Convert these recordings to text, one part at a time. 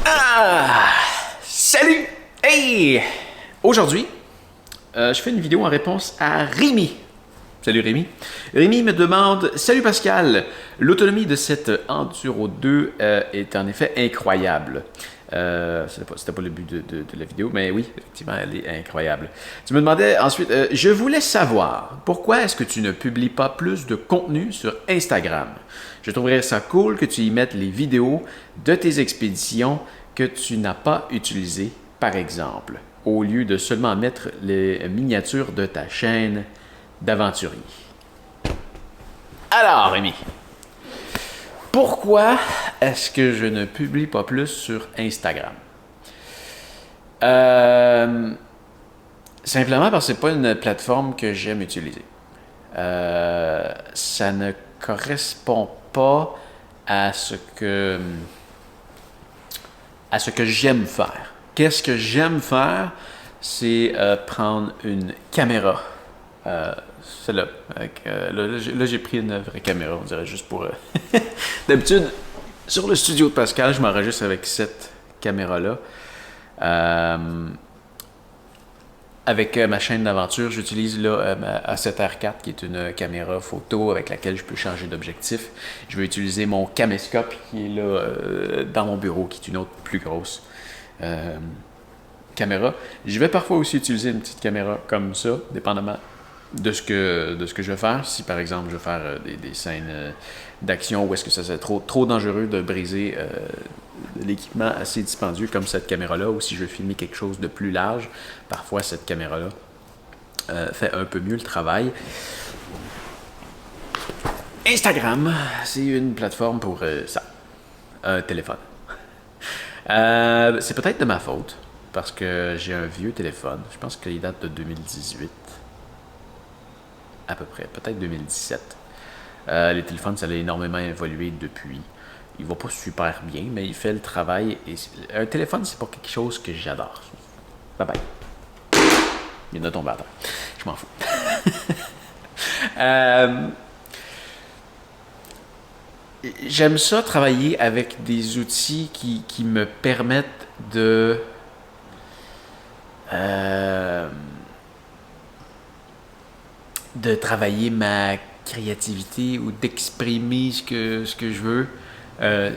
Ah! Salut! Hey! Aujourd'hui, je fais une vidéo en réponse à Rémi. Salut Rémi. Rémi me demande: Salut Pascal, l'autonomie de cette Enduro 2 est en effet incroyable. C'était pas le but de la vidéo, mais oui, effectivement, elle est incroyable. Tu me demandais ensuite: je voulais savoir pourquoi est-ce que tu ne publies pas plus de contenu sur Instagram? Je trouverais ça cool que tu y mettes les vidéos de tes expéditions que tu n'as pas utilisées, par exemple, au lieu de seulement mettre les miniatures de ta chaîne d'aventurier. Alors, Rémi, pourquoi est-ce que je ne publie pas plus sur Instagram? Simplement parce que c'est pas une plateforme que j'aime utiliser. Ça ne correspond pas à ce que j'aime faire. Qu'est-ce que j'aime faire? C'est prendre une caméra. Celle-là. Là, j'ai pris une vraie caméra, on dirait, juste pour... D'habitude, sur le studio de Pascal, je m'enregistre avec cette caméra-là. Avec ma chaîne d'aventure, j'utilise là ma A7R4, qui est une caméra photo avec laquelle je peux changer d'objectif. Je vais utiliser mon caméscope qui est là dans mon bureau, qui est une autre plus grosse caméra. Je vais parfois aussi utiliser une petite caméra comme ça, dépendamment de ce que je vais faire. Si par exemple je veux faire des scènes d'action où est-ce que ça serait trop dangereux de briser l'équipement assez dispendieux comme cette caméra-là, ou si je veux filmer quelque chose de plus large, parfois cette caméra-là fait un peu mieux le travail. Instagram, c'est une plateforme pour ça, un téléphone. C'est peut-être de ma faute, parce que j'ai un vieux téléphone. Je pense qu'il date de 2018. À peu près, peut-être 2017. Les téléphones, ça a énormément évolué depuis. Il va pas super bien, mais il fait le travail. Et un téléphone, c'est pas quelque chose que j'adore. Bye bye. Il y en a tombé à terre. Je m'en fous. J'aime ça travailler avec des outils qui me permettent de travailler ma créativité ou d'exprimer ce que je veux.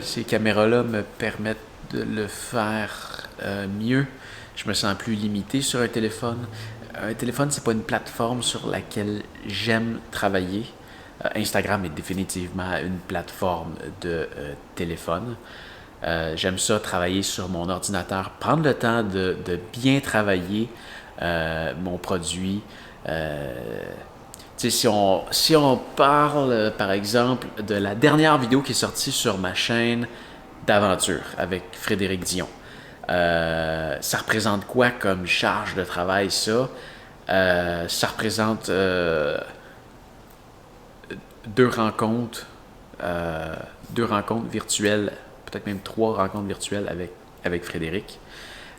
Ces caméras-là me permettent de le faire mieux. Je me sens plus limité sur un téléphone. Un téléphone, c'est pas une plateforme sur laquelle j'aime travailler. Instagram est définitivement une plateforme de téléphone. J'aime ça travailler sur mon ordinateur, prendre le temps de bien travailler mon produit. Si on parle, par exemple, de la dernière vidéo qui est sortie sur ma chaîne d'aventure avec Frédéric Dion, ça représente quoi comme charge de travail, ça? Ça représente deux rencontres virtuelles, peut-être même 3 rencontres virtuelles avec Frédéric.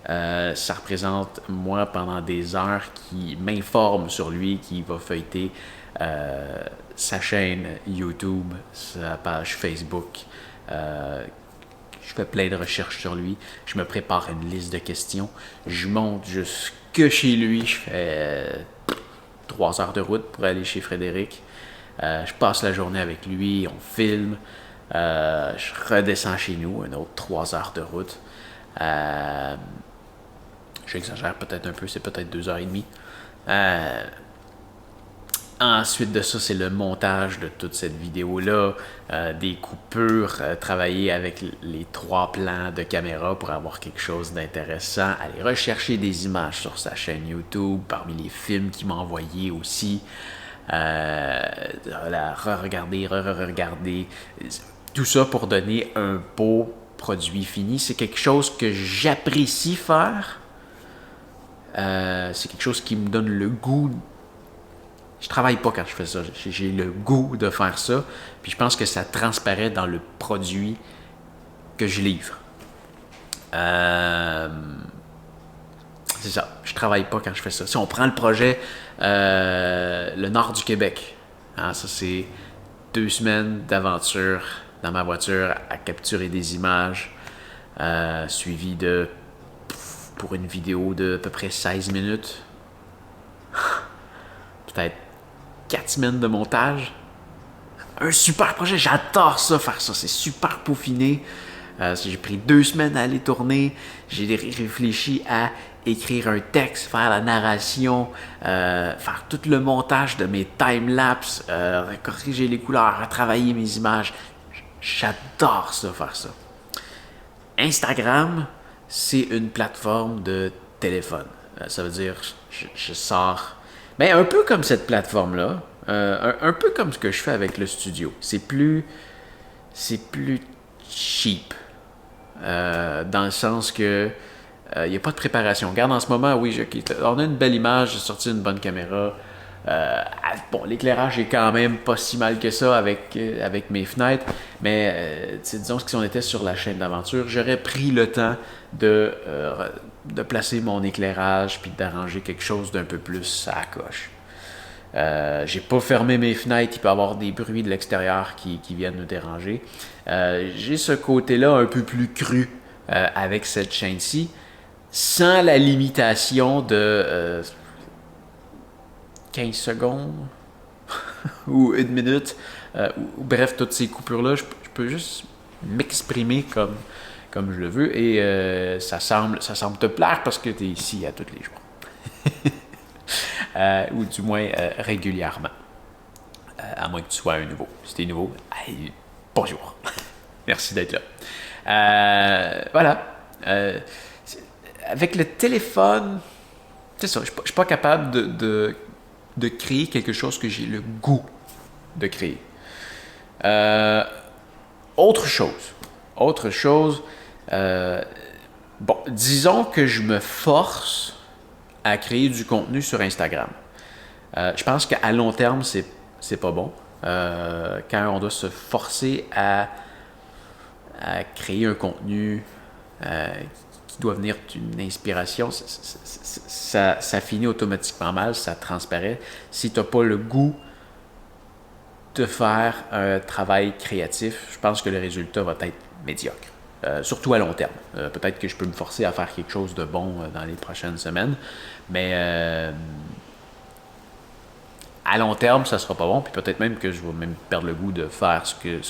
Ça représente moi pendant des heures qui m'informe sur lui, qui va feuilleter sa chaîne YouTube, sa page Facebook. Je fais plein de recherches sur lui. Je me prépare une liste de questions. Je monte jusque chez lui. Je fais 3 heures de route pour aller chez Frédéric. Je passe la journée avec lui. On filme. Je redescends chez nous. Un autre 3 heures de route. J'exagère peut-être un peu, c'est peut-être 2h30. Ensuite de ça, c'est le montage de toute cette vidéo-là, des coupures, travailler avec les 3 plans de caméra pour avoir quelque chose d'intéressant, aller rechercher des images sur sa chaîne YouTube, parmi les films qu'il m'a envoyés aussi, re-regarder, tout ça pour donner un beau produit fini. C'est quelque chose que j'apprécie faire. C'est quelque chose qui me donne le goût. Je travaille pas quand je fais ça. J'ai le goût de faire ça. Puis je pense que ça transparaît dans le produit que je livre. C'est ça. Je travaille pas quand je fais ça. Si on prend le projet le nord du Québec, hein, ça c'est 2 semaines d'aventure dans ma voiture à capturer des images, suivi de, pour une vidéo de à peu près 16 minutes, peut-être 4 semaines de montage. Un super projet, j'adore ça, faire ça, c'est super peaufiné. J'ai pris 2 semaines à aller tourner, j'ai réfléchi à écrire un texte, faire la narration, faire tout le montage de mes time-lapse, corriger les couleurs, retravailler mes images. J'adore ça, faire ça. Instagram, c'est une plateforme de téléphone. Ça veut dire, je sors... Mais un peu comme cette plateforme-là, un peu comme ce que je fais avec le studio. C'est plus cheap. Dans le sens que il n'y a pas de préparation. Regarde, en ce moment, oui, on a une belle image, j'ai sorti une bonne caméra. Bon, l'éclairage est quand même pas si mal que ça avec mes fenêtres, mais disons que si on était sur la chaîne d'aventure, j'aurais pris le temps de placer mon éclairage puis d'arranger quelque chose d'un peu plus à la coche. J'ai pas fermé mes fenêtres, il peut y avoir des bruits de l'extérieur qui viennent nous déranger. J'ai ce côté-là un peu plus cru avec cette chaîne-ci, sans la limitation de 15 secondes ou 1 minute, ou bref, toutes ces coupures-là, je peux juste m'exprimer comme je le veux et ça semble te plaire parce que tu es ici à tous les jours. Ou du moins régulièrement. À moins que tu sois un nouveau. Si tu es nouveau, bonjour. Merci d'être là. Voilà. Avec le téléphone, c'est ça, je ne suis pas capable de créer quelque chose que j'ai le goût de créer. Autre chose, bon, disons que je me force à créer du contenu sur Instagram. Je pense qu'à long terme, c'est pas bon. Quand on doit se forcer à créer un contenu qui doit venir d'une inspiration, ça finit automatiquement mal, ça transparaît. Si tu n'as pas le goût de faire un travail créatif, je pense que le résultat va être médiocre. Surtout à long terme. Peut-être que je peux me forcer à faire quelque chose de bon dans les prochaines semaines, mais à long terme, ça sera pas bon, puis peut-être même que je vais même perdre le goût de faire ce que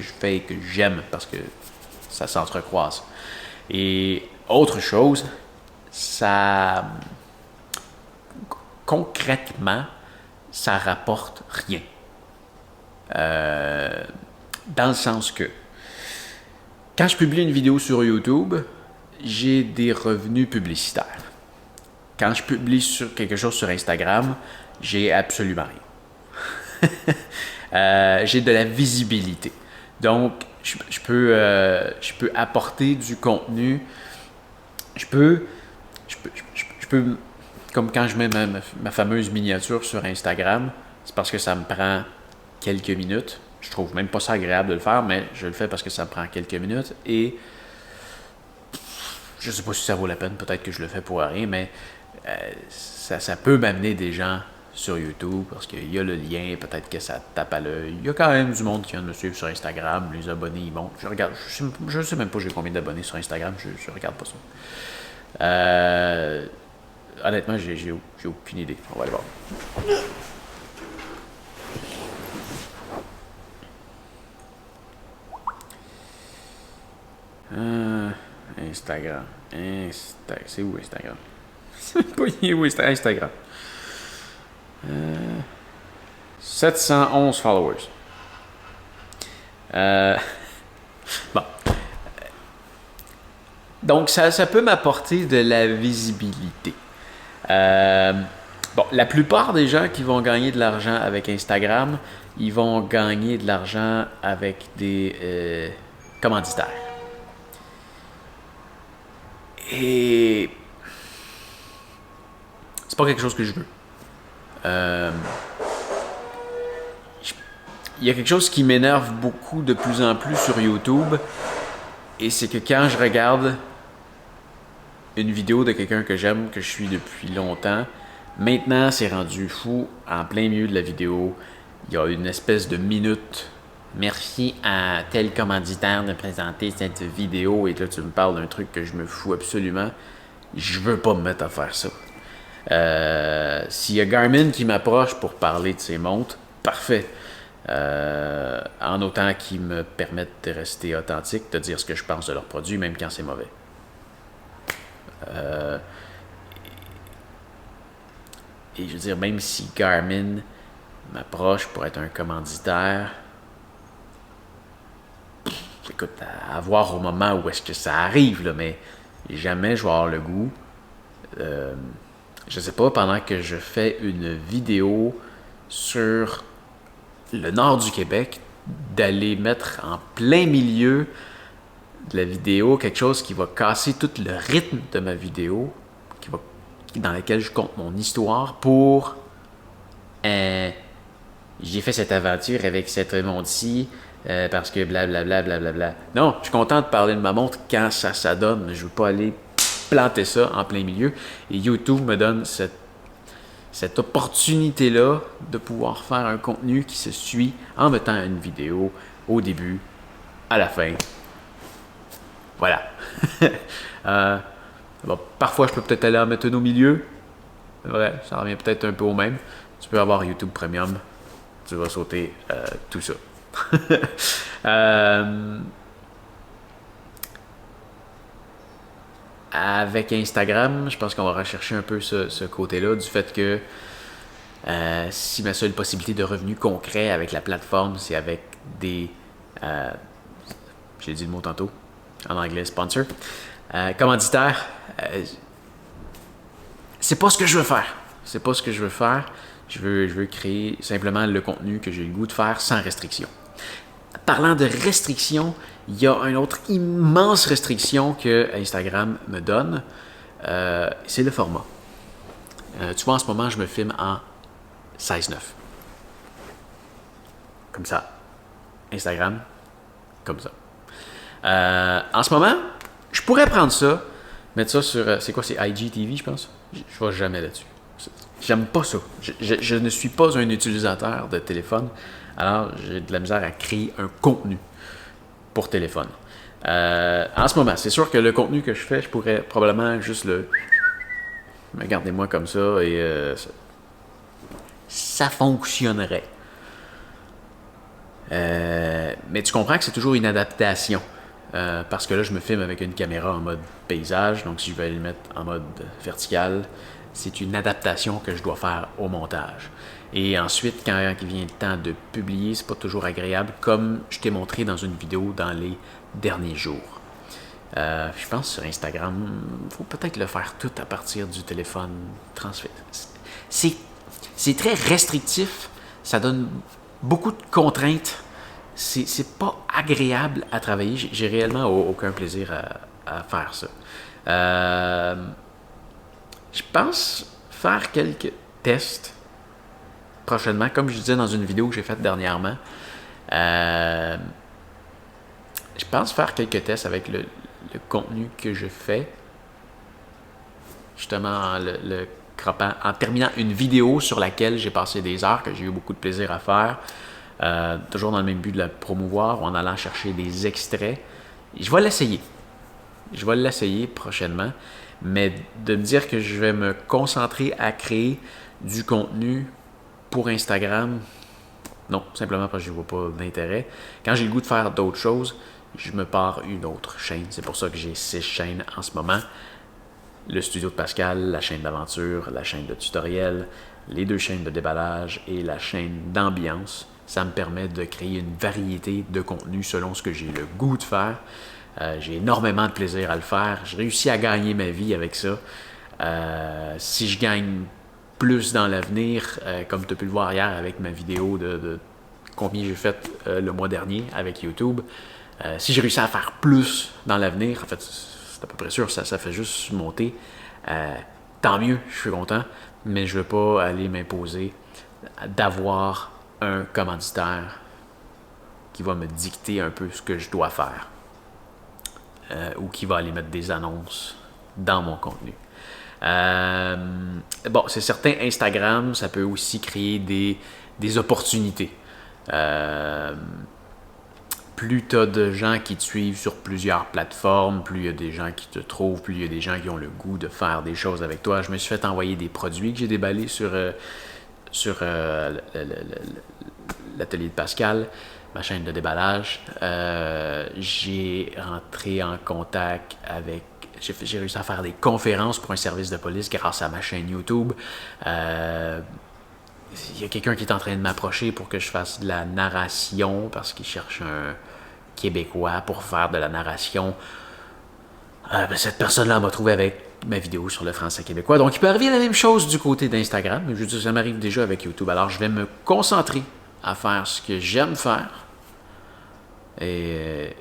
je fais et que j'aime, parce que ça s'entrecroise. Et autre chose, concrètement, ça rapporte rien. Dans le sens que quand je publie une vidéo sur YouTube, j'ai des revenus publicitaires. Quand je publie quelque chose sur Instagram, j'ai absolument rien. J'ai de la visibilité. Donc, je peux apporter du contenu. Je peux, comme quand je mets ma fameuse miniature sur Instagram, c'est parce que ça me prend quelques minutes. Je trouve même pas ça agréable de le faire, mais je le fais parce que ça me prend quelques minutes et je sais pas si ça vaut la peine, peut-être que je le fais pour rien, mais ça peut m'amener des gens sur YouTube parce qu'il y a le lien, peut-être que ça tape à l'œil. Il y a quand même du monde qui vient de me suivre sur Instagram, les abonnés ils montent. Je sais même pas j'ai combien d'abonnés sur Instagram, je regarde pas ça. Honnêtement, j'ai aucune idée. On va aller voir. Instagram. C'est où Instagram? C'est pas où Instagram. 711 followers. Bon. Donc, ça peut m'apporter de la visibilité. Bon, la plupart des gens qui vont gagner de l'argent avec Instagram, ils vont gagner de l'argent avec des commanditaires. Et c'est pas quelque chose que je veux. Il y a quelque chose qui m'énerve beaucoup de plus en plus sur YouTube, et c'est que quand je regarde une vidéo de quelqu'un que j'aime, que je suis depuis longtemps, maintenant c'est rendu fou. En plein milieu de la vidéo, il y a une espèce de minute Merci à tel commanditaire de présenter cette vidéo et là tu me parles d'un truc que je me fous absolument. Je veux pas me mettre à faire ça. S'il y a Garmin qui m'approche pour parler de ses montres, parfait. En autant qu'ils me permettent de rester authentique, de dire ce que je pense de leurs produits, même quand c'est mauvais. Et je veux dire, même si Garmin m'approche pour être un commanditaire, écoute, à voir au moment où est-ce que ça arrive, là, mais jamais je vais avoir le goût. Je sais pas, pendant que je fais une vidéo sur le nord du Québec, d'aller mettre en plein milieu de la vidéo quelque chose qui va casser tout le rythme de ma vidéo, dans laquelle je compte mon histoire pour j'ai fait cette aventure avec cette montre-ci parce que blablabla, blablabla. Non, je suis content de parler de ma montre quand ça donne, mais je veux pas aller planter ça en plein milieu. Et YouTube me donne cette opportunité-là de pouvoir faire un contenu qui se suit en mettant une vidéo au début, à la fin. Voilà. Bon, parfois, je peux peut-être aller en mettre une au milieu. C'est vrai, ça revient peut-être un peu au même. Tu peux avoir YouTube Premium. Tu vas sauter tout ça. Avec Instagram, je pense qu'on va rechercher un peu ce côté-là, du fait que si ma seule possibilité de revenu concret avec la plateforme, c'est avec des... j'ai dit le mot tantôt, en anglais, sponsor. Commanditaire, c'est pas ce que je veux faire. C'est pas ce que je veux faire. Je veux créer simplement le contenu que j'ai le goût de faire sans restriction. Parlant de restriction, il y a une autre immense restriction que Instagram me donne. C'est le format. Tu vois, en ce moment, je me filme en 16:9. Comme ça. Instagram, comme ça. En ce moment, je pourrais prendre ça, mettre ça sur... c'est quoi, c'est IGTV, je pense? Je vais jamais là-dessus. J'aime pas ça. Je ne suis pas un utilisateur de téléphone, alors j'ai de la misère à créer un contenu pour téléphone. En ce moment, c'est sûr que le contenu que je fais, je pourrais probablement juste Regardez-moi comme ça et ça fonctionnerait. Mais tu comprends que c'est toujours une adaptation. Parce que là, je me filme avec une caméra en mode paysage, donc si je veux aller le mettre en mode vertical, c'est une adaptation que je dois faire au montage. Et ensuite, quand il vient le temps de publier, c'est pas toujours agréable, comme je t'ai montré dans une vidéo dans les derniers jours. Je pense sur Instagram, il faut peut-être le faire tout à partir du téléphone transfert. C'est très restrictif, ça donne beaucoup de contraintes. C'est pas agréable à travailler. J'ai réellement aucun plaisir à faire ça. Je pense faire quelques tests prochainement, comme je disais dans une vidéo que j'ai faite dernièrement. Je pense faire quelques tests avec le contenu que je fais. Justement, le croppant, en terminant une vidéo sur laquelle j'ai passé des heures, que j'ai eu beaucoup de plaisir à faire. Toujours dans le même but de la promouvoir, ou en allant chercher des extraits. Je vais l'essayer. Je vais l'essayer prochainement. Mais de me dire que je vais me concentrer à créer du contenu pour Instagram, non, simplement parce que je ne vois pas d'intérêt. Quand j'ai le goût de faire d'autres choses, je me pars une autre chaîne. C'est pour ça que j'ai 6 chaînes en ce moment. Le studio de Pascal, la chaîne d'aventure, la chaîne de tutoriel, les 2 chaînes de déballage et la chaîne d'ambiance. Ça me permet de créer une variété de contenus selon ce que j'ai le goût de faire. J'ai énormément de plaisir à le faire. J'ai réussi à gagner ma vie avec ça. Si je gagne plus dans l'avenir, comme tu as pu le voir hier avec ma vidéo de combien j'ai fait le mois dernier avec YouTube, si j'ai réussi à faire plus dans l'avenir, en fait, c'est à peu près sûr, ça fait juste monter. Tant mieux, je suis content, mais je ne veux pas aller m'imposer d'avoir un commanditaire qui va me dicter un peu ce que je dois faire ou qui va aller mettre des annonces dans mon contenu. Bon, c'est certain, Instagram, ça peut aussi créer des opportunités. plus tu as de gens qui te suivent sur plusieurs plateformes, plus il y a des gens qui te trouvent, plus il y a des gens qui ont le goût de faire des choses avec toi. Je me suis fait envoyer des produits que j'ai déballés sur l'atelier de Pascal, ma chaîne de déballage. J'ai rentré en contact avec... J'ai réussi à faire des conférences pour un service de police grâce à ma chaîne YouTube. Il y a quelqu'un qui est en train de m'approcher pour que je fasse de la narration parce qu'il cherche un Québécois pour faire de la narration. Cette personne-là m'a trouvé avec ma vidéo sur le français québécois. Donc, il peut arriver la même chose du côté d'Instagram. Je veux dire, ça m'arrive déjà avec YouTube. Alors, je vais me concentrer à faire ce que j'aime faire et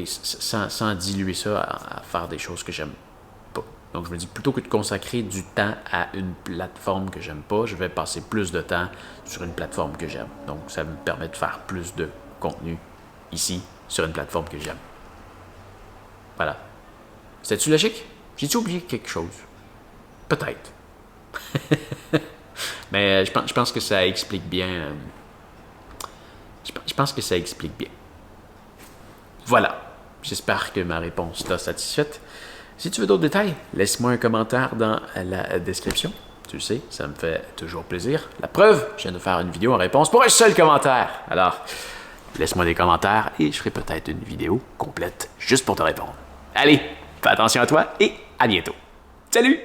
sans diluer ça à faire des choses que j'aime pas. Donc, je me dis, plutôt que de consacrer du temps à une plateforme que j'aime pas, je vais passer plus de temps sur une plateforme que j'aime. Donc, ça me permet de faire plus de contenu ici, sur une plateforme que j'aime. Voilà. C'était-tu logique? J'ai-tu oublié quelque chose? Peut-être. Mais je pense que ça explique bien. Je pense que ça explique bien. Voilà. J'espère que ma réponse t'a satisfaite. Si tu veux d'autres détails, laisse-moi un commentaire dans la description. Tu le sais, ça me fait toujours plaisir. La preuve, je viens de faire une vidéo en réponse pour un seul commentaire. Alors, laisse-moi des commentaires et je ferai peut-être une vidéo complète juste pour te répondre. Allez, fais attention à toi et à bientôt. Salut!